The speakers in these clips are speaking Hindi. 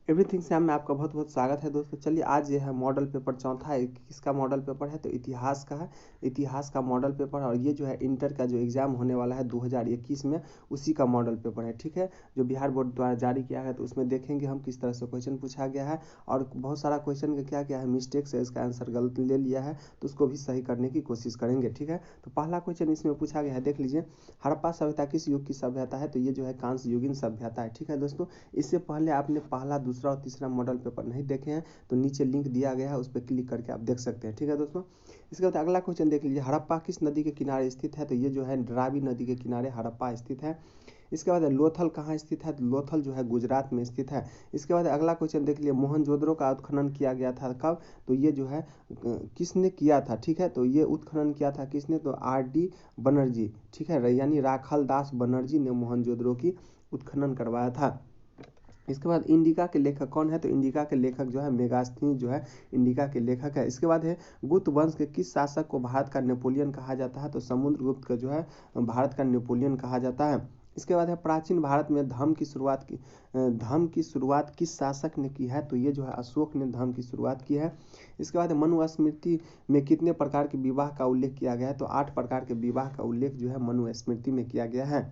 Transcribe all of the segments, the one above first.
एवरीथिंग से में आपका बहुत बहुत स्वागत है दोस्तों। चलिए आज ये है मॉडल पेपर चौथा है। किसका मॉडल पेपर है? तो इतिहास का है। इतिहास का मॉडल पेपर, और ये जो है इंटर का जो एग्ज़ाम होने वाला है 2021 में, उसी का मॉडल पेपर है। ठीक है, जो बिहार बोर्ड द्वारा जारी किया है। तो उसमें देखेंगे हम किस तरह से क्वेश्चन पूछा गया है, और बहुत सारा क्वेश्चन का क्या क्या है मिस्टेक्स है, इसका आंसर गलत ले लिया है, तो उसको भी सही करने की कोशिश करेंगे। ठीक है, तो पहला क्वेश्चन इसमें पूछा गया है, देख लीजिए। हड़प्पा सभ्यता किस युग की सभ्यता है? तो ये जो है कांस्य युगीन सभ्यता है। ठीक है दोस्तों, इससे पहले आपने पहला, दूसरा और तीसरा मॉडल पेपर नहीं देखे हैं तो नीचे लिंक दिया गया है, उस पर क्लिक करके आप देख सकते हैं। ठीक है दोस्तों, इसके बाद अगला क्वेश्चन देख लीजिए। हड़प्पा किस नदी के किनारे स्थित है? तो ये जो है रावी नदी के किनारे हड़प्पा स्थित है। इसके बाद लोथल कहाँ स्थित है? तो लोथल जो है गुजरात में स्थित है। इसके बाद अगला क्वेश्चन देख लिए। मोहनजोदड़ो का उत्खनन किया गया था कब? तो ये जो है किसने किया था? ठीक है, तो ये उत्खनन किया था किसने? तो R.D. बनर्जी। ठीक है, यानी राखल दास बनर्जी ने मोहनजोदड़ो की उत्खनन करवाया था। इसके बाद इंडिका के लेखक कौन है? तो इंडिका के लेखक जो है मेगास्थनीज जो है इंडिका के लेखक है। इसके बाद है गुप्त वंश के किस शासक को भारत का नेपोलियन कहा जाता है? तो समुद्रगुप्त का जो है भारत का नेपोलियन कहा जाता है। इसके बाद है प्राचीन भारत में धर्म की शुरुआत किस शासक ने की है? तो ये जो है अशोक ने धर्म की शुरुआत की है। इसके बाद मनुस्मृति में कितने प्रकार के विवाह का उल्लेख किया गया है? तो 8 प्रकार के विवाह का उल्लेख जो है मनुस्मृति में किया गया है।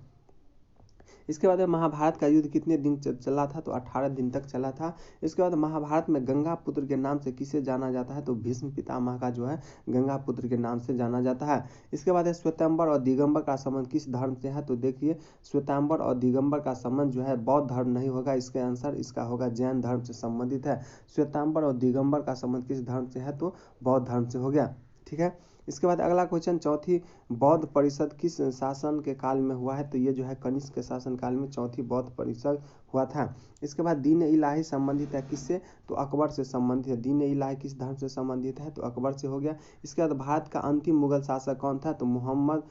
इसके बाद महाभारत का युद्ध कितने दिन चला था? तो 18 दिन तक चला था। इसके बाद महाभारत में गंगा पुत्र के नाम से किसे जाना जाता है? तो भीष्म पितामह का जो है गंगा पुत्र के नाम से जाना जाता है। इसके बाद श्वेतांबर और दिगंबर का संबंध किस धर्म से है? तो देखिए, श्वेतांबर और दिगंबर का संबंध जो है बौद्ध धर्म नहीं होगा, इसके आंसर इसका होगा जैन धर्म से संबंधित है। श्वेतांबर और दिगंबर का संबंध किस धर्म से है? तो बौद्ध धर्म से हो गया। ठीक है, इसके बाद अगला क्वेश्चन, चौथी बौद्ध परिषद किस शासन के काल में हुआ है? तो ये जो है कनिष्क के शासन काल में चौथी बौद्ध परिषद हुआ था। इसके बाद दीन इलाही संबंधित है किससे? तो अकबर से संबंधित है। दीन इलाही किस धर्म से संबंधित है? तो अकबर से हो गया। इसके बाद भारत का अंतिम मुगल शासक कौन था? तो मोहम्मद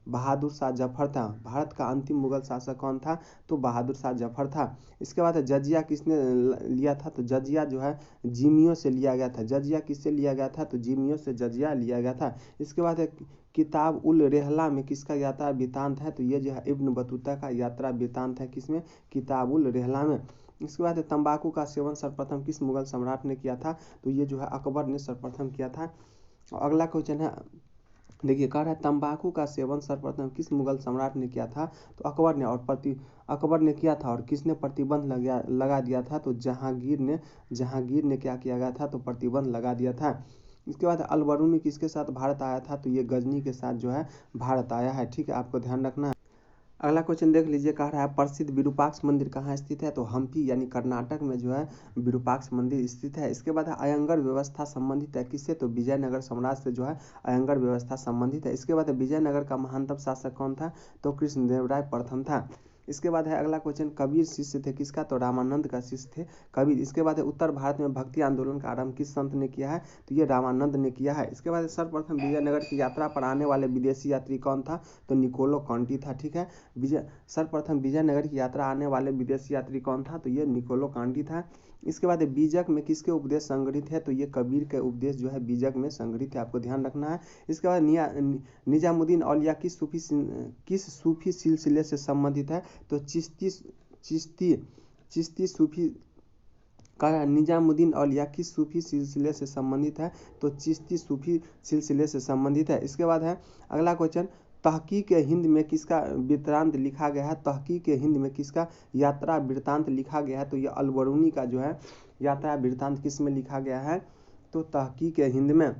बहादुर शाह जफर था। भारत का अंतिम मुगल शासक कौन था? तो बहादुर शाह जफर था। इसके बाद जजिया किसने लिया था? तो जजिया जो है जिमियों से लिया गया था। जजिया किससे लिया गया था? तो जिमियों से जजिया लिया गया था। इसके बाद किताब उल रेहला में किसका यात्रा वृत्तांत है? तो ये जो है इब्न बतूता का यात्रा वृत्तांत है। किसमें? किताब उल रेहला में। इसके बाद तंबाकू का सेवन सर्वप्रथम किस मुगल सम्राट ने किया था? तो ये जो है अकबर ने सर्वप्रथम किया था। अगला क्वेश्चन है, देखिए कह रहा है तंबाकू का सेवन सर्वप्रथम किस मुगल सम्राट ने किया था? तो अकबर ने, और अकबर ने किया था, और किसने प्रतिबंध लगा दिया था? तो जहांगीर ने क्या किया गया था? तो प्रतिबंध लगा दिया था। इसके बाद अलबरूनी किसके साथ भारत आया था? तो ये गजनी के साथ जो है भारत आया है। ठीक है, आपको ध्यान रखना है। अगला क्वेश्चन देख लीजिए, कह रहा है प्रसिद्ध विरूपाक्ष मंदिर कहाँ स्थित है? तो हम्पी यानी कर्नाटक में जो है विरूपाक्ष मंदिर स्थित है। इसके बाद अयंगर व्यवस्था संबंधित है किससे? तो विजयनगर साम्राज्य से जो है अयंगर व्यवस्था संबंधित है। इसके बाद विजयनगर का महानतम शासक कौन था? तो कृष्णदेवराय प्रथम था। इसके बाद है अगला क्वेश्चन, कबीर शिष्य थे किसका? तो रामानंद का शिष्य थे कबीर। इसके बाद है उत्तर भारत में भक्ति आंदोलन का आरंभ किस संत ने किया है? तो ये रामानंद ने किया है। इसके बाद सर्वप्रथम विजयनगर की यात्रा पर आने वाले विदेशी यात्री कौन था? तो निकोलो कांटी था। ठीक है, सर्वप्रथम विजयनगर की यात्रा आने वाले विदेशी यात्री कौन था? तो ये निकोलो कांटी था। इसके बाद बीजक में किसके उपदेश संग्रहित है? तो ये कबीर के उपदेश जो है बीजक में संग्रहित है, आपको ध्यान रखना है। इसके बाद निजामुद्दीन औलिया किस सूफी सिलसिले से संबंधित है? तो चिश्ती सूफी का निजामुद्दीन औलिया किस सूफी सिलसिले से संबंधित है? तो चिश्ती सूफी सिलसिले से संबंधित है। इसके बाद है अगला क्वेश्चन, तहकीक हिंद में किसका वृत्तांत लिखा गया है? तहकीक हिंद में किसका यात्रा वृत्तांत लिखा गया है? तो ये अलबरूनी का जो है यात्रा वृत्तांत किस में लिखा गया है? तो तहकीक हिंद में।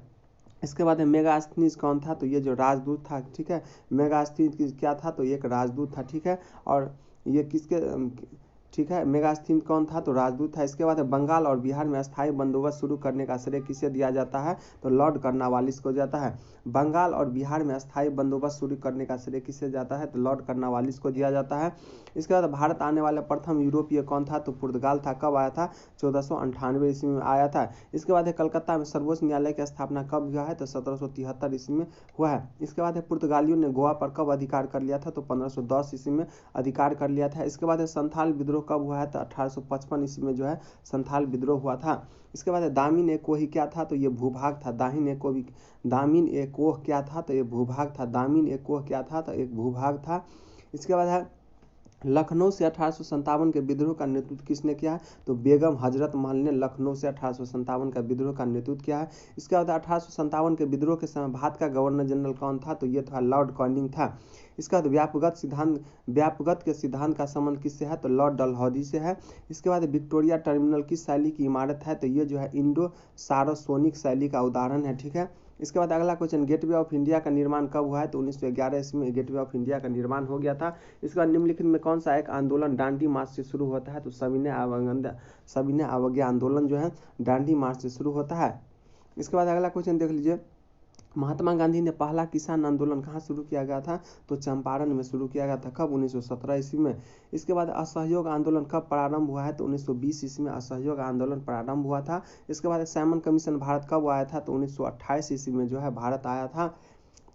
इसके बाद मेगास्थनीज कौन था? तो ये जो राजदूत था। ठीक है, मेगास्थनीज क्या था? तो एक राजदूत था। ठीक है, और ये किसके, ठीक है, मेगास्थनीज कौन था? तो राजदूत था। इसके बाद बंगाल और बिहार में अस्थायी बंदोबस्त शुरू करने का श्रेय किसे दिया जाता है? तो लॉर्ड कर्नवालिस को जाता है। बंगाल और बिहार में अस्थायी बंदोबस्त शुरू करने का श्रेय किसे जाता है? तो लॉर्ड कर्नवालिस को दिया जाता है। इसके बाद भारत आने वाला प्रथम यूरोपीय कौन था? तो पुर्तगाल था। कब आया था? 1498 ईस्वी में आया था। इसके बाद कलकत्ता में सर्वोच्च न्यायालय की स्थापना कब हुआ है? तो 1773 ईस्वी में हुआ है। इसके बाद पुर्तगालियों ने गोवा पर कब अधिकार कर लिया था? तो 1510 ईस्वी में अधिकार कर लिया था। इसके बाद संथाल विद्रोह कब हुआ है? तो 1855 ईस्वी में जो है संथाल विद्रोह हुआ था। इसके बाद दामिन एक कोही क्या था? तो ये भूभाग था। दामिन एक कोह क्या था? तो ये भूभाग था। दामिन एक कोह क्या था? तो एक भूभाग था। इसके बाद है लखनऊ से 1857 के विद्रोह का नेतृत्व किसने किया है? तो बेगम हजरत महल ने लखनऊ से 1857 का विद्रोह का नेतृत्व किया है। इसके बाद 1857 के विद्रोह के समय भारत का गवर्नर जनरल कौन था? तो ये था लॉर्ड कॉर्निंग था। इसके बाद व्यापगत के सिद्धांत का संबंध किससे है? तो लॉर्ड डलहौजी से है। इसके बाद विक्टोरिया टर्मिनल किस शैली की इमारत है? तो ये जो है इंडो सारासोनिक शैली का उदाहरण है। ठीक है। इसके बाद अगला क्वेश्चन, गेटवे ऑफ इंडिया का निर्माण कब हुआ है? तो 1911 ईस्वी में गेटवे ऑफ इंडिया का निर्माण हो गया था। इसके बाद निम्नलिखित में कौन सा एक आंदोलन डांडी मार्च से शुरू होता है? तो सविनय अवज्ञा आंदोलन जो है डांडी मार्च से शुरू होता है। इसके बाद अगला क्वेश्चन देख लीजिए, महात्मा गांधी ने पहला किसान आंदोलन कहाँ शुरू किया गया था? तो चंपारण में शुरू किया गया था। कब? 1917 ईस्वी में। इसके बाद असहयोग आंदोलन कब प्रारंभ हुआ है? तो 1920 ईस्वी में असहयोग आंदोलन प्रारंभ हुआ था। इसके बाद साइमन कमीशन भारत कब आया था? तो 1928 ईस्वी में जो है भारत आया था।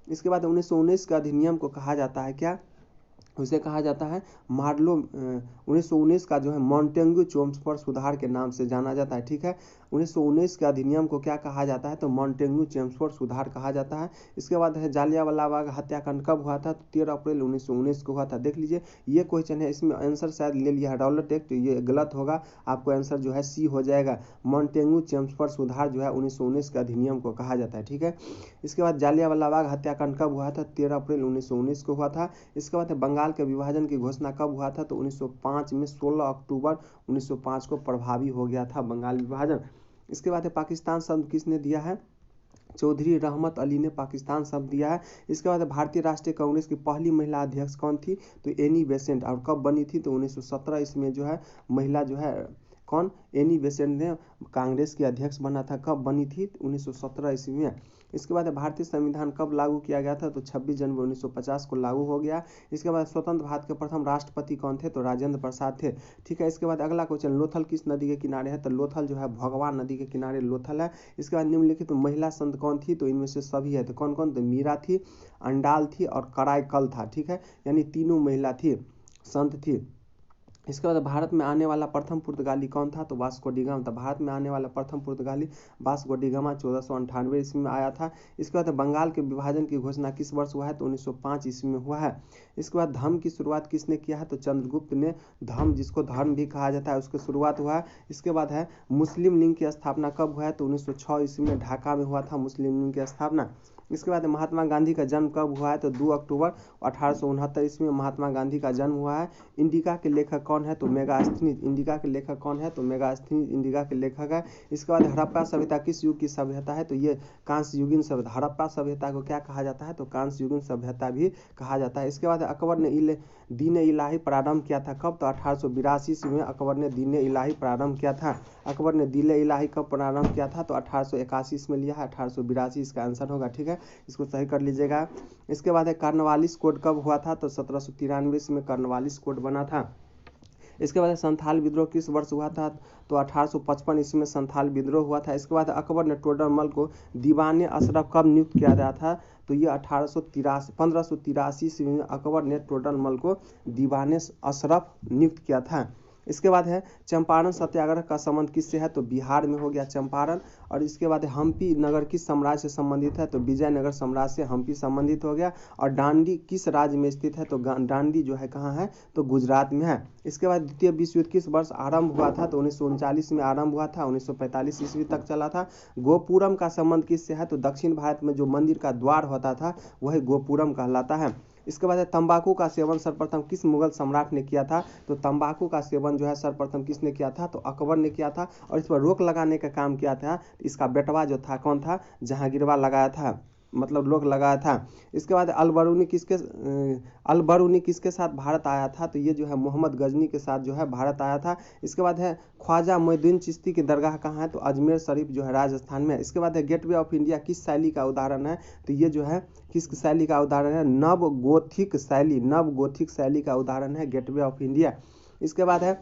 इसके बाद 1919 के अधिनियम को कहा जाता है क्या? उसे कहा जाता है मार्लो 1919 का जो है मॉन्टेग्यू चेम्सफोर्ड सुधार के नाम से जाना जाता है। ठीक है। 1919 के अधिनियम को क्या कहा जाता है? तो मॉन्टेग्यू चेम्सफोर्ड सुधार कहा जाता है। इसके बाद है जालियांवाला बाग हत्याकांड कब हुआ था? तो 13 अप्रैल 1919 को हुआ था। देख लीजिए ये क्वेश्चन है, इसमें आंसर शायद ले लिया है रॉलेट एक्ट, ये गलत होगा, आपको आंसर जो है सी हो जाएगा। मॉन्टेग्यू चेम्सफोर्ड सुधार जो है 1919 के अधिनियम को कहा जाता है। ठीक है। इसके बाद जालियांवाला बाग हत्याकांड कब हुआ था? 13 अप्रैल 1919 को हुआ था। इसके बाद बंगाल के विभाजन की घोषणा कब हुआ था? तो 1905 में 16 अक्टूबर 1905 को प्रभावी हो गया था बंगाल विभाजन। इसके बाद पाकिस्तान शब्द किसने दिया है? चौधरी रहमत अली ने पाकिस्तान शब्द दिया है। इसके बाद भारतीय राष्ट्रीय कांग्रेस की पहली महिला अध्यक्ष कौन थी? तो एनी बेसेंट। और कब बनी थी? तो 1917 इसमें जो है महिला जो है कौन? एनी बेसेंट ने कांग्रेस की अध्यक्ष बना था। कब बनी थी? 1917 ईस्वी में। इसके बाद भारतीय संविधान कब लागू किया गया था? तो 26 जनवरी 1950 को लागू हो गया। इसके बाद स्वतंत्र भारत के प्रथम राष्ट्रपति कौन थे? तो राजेंद्र प्रसाद थे। ठीक है। इसके बाद अगला क्वेश्चन, लोथल किस नदी के किनारे है? तो लोथल जो है भगवान नदी के किनारे लोथल है। इसके बाद निम्नलिखित महिला संत कौन थी? तो इनमें से सभी है। तो कौन कौन? तो मीरा थी, अंडाल थी और कराईकल था। ठीक है। यानी तीनों महिला थी, संत थी। इसके बाद भारत में आने वाला प्रथम पुर्तगाली कौन था? तो वास्को डी गामा था। भारत में आने वाला प्रथम पुर्तगाली वास्को डी गामा 1498 ईस्वी में आया था। इसके बाद बंगाल के विभाजन की घोषणा किस वर्ष हुआ है? तो 1905 ईस्वी में हुआ है। इसके बाद धर्म की शुरुआत किसने किया है? तो चंद्रगुप्त ने। धर्म जिसको धर्म भी कहा जाता है उसकी शुरुआत हुआ है। इसके बाद है मुस्लिम लीग की स्थापना कब हुआ है? तो 1906 ईस्वी में ढाका में हुआ था मुस्लिम लीग की स्थापना। इसके बाद महात्मा गांधी का जन्म कब हुआ है? तो 2 अक्टूबर 1869 ईस्वी में महात्मा गांधी का जन्म हुआ है। इंडिका के लेखक कौन है? तो मेगास्थनीज। इंडिका के लेखक कौन है? तो मेगास्थनीज इंडिका के लेखक है। इसके बाद हड़प्पा सभ्यता किस युग की सभ्यता है? तो ये कांस्य युगीन सभ्यता। हड़प्पा सभ्यता को क्या कहा जाता है? तो कांस्य युगीन सभ्यता भी कहा जाता है। इसके बाद अकबर ने दीन इलाही प्रारंभ किया था। कब? तो 1882 ईस्वी में अकबर ने दीन इलाही प्रारंभ किया था। अकबर ने दीन इलाही कब प्रारंभ किया था? तो 1881 में लिया है। 1882 इसका आंसर होगा। ठीक है। इसको सही कर लीजिएगा। इसके बाद है कार्नवालिस कोड कब हुआ था? तो 1793 में कार्नवालिस कोड बना था। इसके बाद संथाल विद्रोह किस वर्ष हुआ था? तो 1855 ईस्वी में संथाल विद्रोह हुआ था। इसके बाद अकबर ने टोडरमल को दीवाने अशरफ कब नियुक्त किया गया था? तो ये 1583 ईस्वी में अकबर ने टोडरमल को दीवाने अशरफ नियुक्त किया था। इसके बाद है चंपारण सत्याग्रह का संबंध किससे है? तो बिहार में हो गया चंपारण। और इसके बाद हम्पी नगर किस साम्राज्य से संबंधित है? तो विजयनगर साम्राज्य से हम्पी संबंधित हो गया। और डांडी किस राज्य में स्थित है? तो डांडी जो है कहाँ है? तो गुजरात में है। इसके बाद द्वितीय विश्व युद्ध किस वर्ष आरंभ हुआ था? तो 1939 में आरंभ हुआ था, 1945 ईस्वी तक चला था। गोपुरम का संबंध किससे है? तो दक्षिण भारत में जो मंदिर का द्वार होता था वही गोपुरम कहलाता है। इसके बाद तंबाकू का सेवन सर्वप्रथम किस मुगल सम्राट ने किया था? तो तंबाकू का सेवन जो है सर्वप्रथम किसने किया था? तो अकबर ने किया था। और इस पर रोक लगाने का काम किया था इसका बेटवा जो था कौन था? जहांगीरवा लगाया था, मतलब रोक लगाया था। इसके बाद अलबरूनी किसके साथ भारत आया था? तो ये जो है मोहम्मद गजनी के साथ जो है भारत आया था। इसके बाद है ख्वाजा मोइनुद्दीन चिश्ती की दरगाह कहाँ है? तो अजमेर शरीफ जो है राजस्थान में है। इसके बाद है गेटवे ऑफ इंडिया किस शैली का उदाहरण है? तो ये जो है किस शैली का उदाहरण है? नव गोथिक शैली का उदाहरण है गेटवे ऑफ इंडिया। इसके बाद है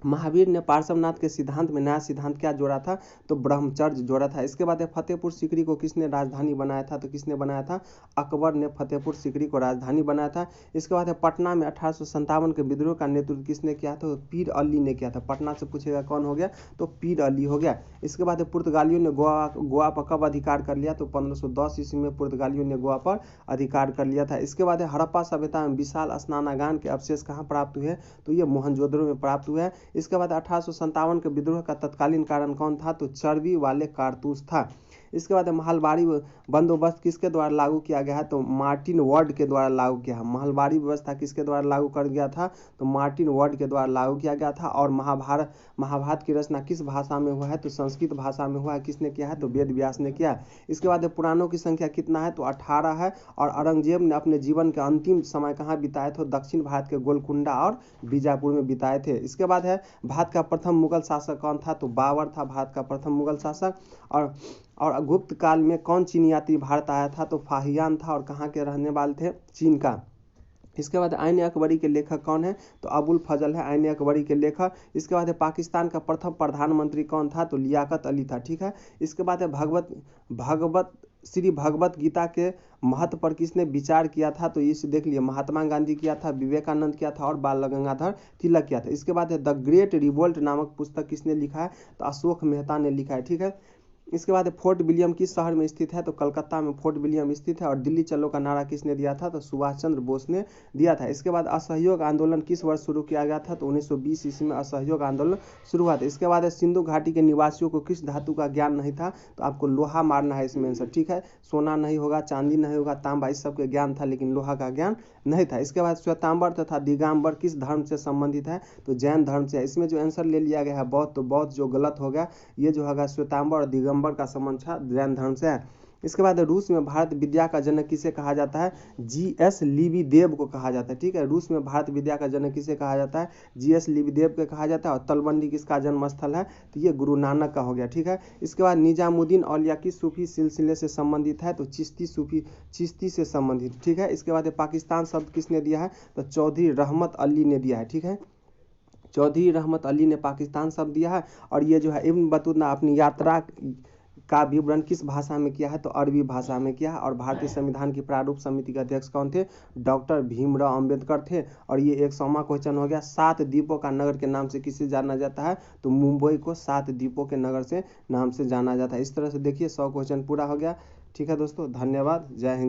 महावीर ने पार्श्वनाथ के सिद्धांत में नया सिद्धांत क्या जोड़ा था, तो ब्रह्मचर्य जोड़ा था। इसके बाद फतेहपुर सीकरी को किसने राजधानी बनाया था, तो किसने बनाया था, अकबर ने फतेहपुर सीकरी को राजधानी बनाया था। इसके बाद पटना में 1857 के विद्रोह का नेतृत्व किसने किया था, तो पीर अली ने किया था। पटना से पूछेगा कौन हो गया, तो पीर अली हो गया। इसके बाद पुर्तगालियों ने गोवा पर कब अधिकार कर लिया, तो 1510 ईस्वी में पुर्तगालियों ने गोवा पर अधिकार कर लिया था। इसके बाद हड़प्पा सभ्यता में विशाल स्नानागार के अवशेष कहाँ प्राप्त हुए, तो ये मोहनजोदड़ो में प्राप्त हुए हैं। इसके बाद 1857 के विद्रोह का तत्कालीन कारण कौन था, तो चर्बी वाले कारतूस था। इसके बाद महलबारी बंदोबस्त किसके द्वारा लागू किया गया है, तो मार्टिन वर्ड के द्वारा लागू किया है। महलबारी व्यवस्था किसके द्वारा लागू कर गया था, तो मार्टिन वर्ड के द्वारा लागू किया गया था। और महाभारत की रचना किस भाषा में हुआ है, तो संस्कृत भाषा में हुआ है। किसने किया है, तो वेद व्यास ने किया। इसके बाद पुराणों की संख्या कितना है, तो 18 है। और औरंगजेब ने अपने जीवन के अंतिम समय कहाँ बिताए थे, दक्षिण भारत के गोलकुंडा और बीजापुर में बिताए थे। इसके बाद है भारत का प्रथम मुगल शासक कौन था, तो बाबर था भारत का प्रथम मुगल शासक। और गुप्त काल में कौन चीनी यात्री भारत आया था, तो फाहियान था। और कहाँ के रहने वाले थे, चीन का। इसके बाद आईन अकबरी के लेखक कौन है, तो अबुल फजल है आईन अकबरी के लेखक। इसके बाद पाकिस्तान का प्रथम प्रधानमंत्री कौन था, तो लियाकत अली था। ठीक है। इसके बाद श्री भगवत गीता के महत्व पर किसने विचार किया था, तो इसे देख लिया, महात्मा गांधी किया था, विवेकानंद किया था और बाल गंगाधर तिलक किया था। इसके बाद द ग्रेट रिवोल्ट नामक पुस्तक किसने लिखा है, तो अशोक मेहता ने लिखा है। ठीक है। इसके बाद फोर्ट विलियम किस शहर में स्थित है, तो कलकत्ता में फोर्ट विलियम स्थित है। और दिल्ली चलो का नारा किसने दिया था, तो सुभाष चंद्र बोस ने दिया था। इसके बाद असहयोग आंदोलन किस वर्ष शुरू किया गया था, तो 1920 ईस्वी में असहयोग आंदोलन शुरू हुआ था। इसके बाद सिंधु घाटी के निवासियों को किस धातु का ज्ञान नहीं था, तो आपको लोहा मारना है इसमें आंसर। ठीक है। सोना नहीं होगा, चांदी नहीं होगा, तांबा, इस सब के ज्ञान था, लेकिन लोहा का ज्ञान नहीं था। इसके बाद श्वेतांबर तथा दिगंबर किस धर्म से संबंधित है, तो जैन धर्म से। इसमें जो आंसर ले लिया गया है बौद्ध, तो बौद्ध जो गलत हो गया। ये जो होगा श्वेतांबर और दिगंबर का संबंध था जैन धर्म से है। इसके बाद रूस में भारत विद्या का जनक किसे कहा जाता है, जीएस लिविदेव को कहा जाता है। ठीक है। रूस में भारत विद्या का जनक किसे कहा जाता है, जीएस लिविदेव को कहा जाता है। और तलवंडी किसका जन्म स्थल है, तो ये गुरु नानक का हो गया। ठीक है। इसके बाद निजामुद्दीन औलिया किस सूफी सिलसिले से संबंधित है, तो चिश्ती से संबंधित। ठीक है। इसके बाद पाकिस्तान शब्द किसने दिया है, तो चौधरी रहमत अली ने दिया है। ठीक है। चौधरी रहमत अली ने पाकिस्तान शब्द दिया है। और ये जो है इब्न बतूता अपनी यात्रा का विवरण किस भाषा में किया है, तो अरबी भाषा में किया है। और भारतीय संविधान की प्रारूप समिति के अध्यक्ष कौन थे, डॉक्टर भीमराव अंबेडकर थे। और ये 100वां क्वेश्चन हो गया। 7 द्वीपों का नगर के नाम से किसे जाना जाता है, तो मुंबई को 7 द्वीपों के नगर से नाम से जाना जाता है। इस तरह से देखिए 100 क्वेश्चन पूरा हो गया। ठीक है दोस्तों, धन्यवाद, जय हिंद।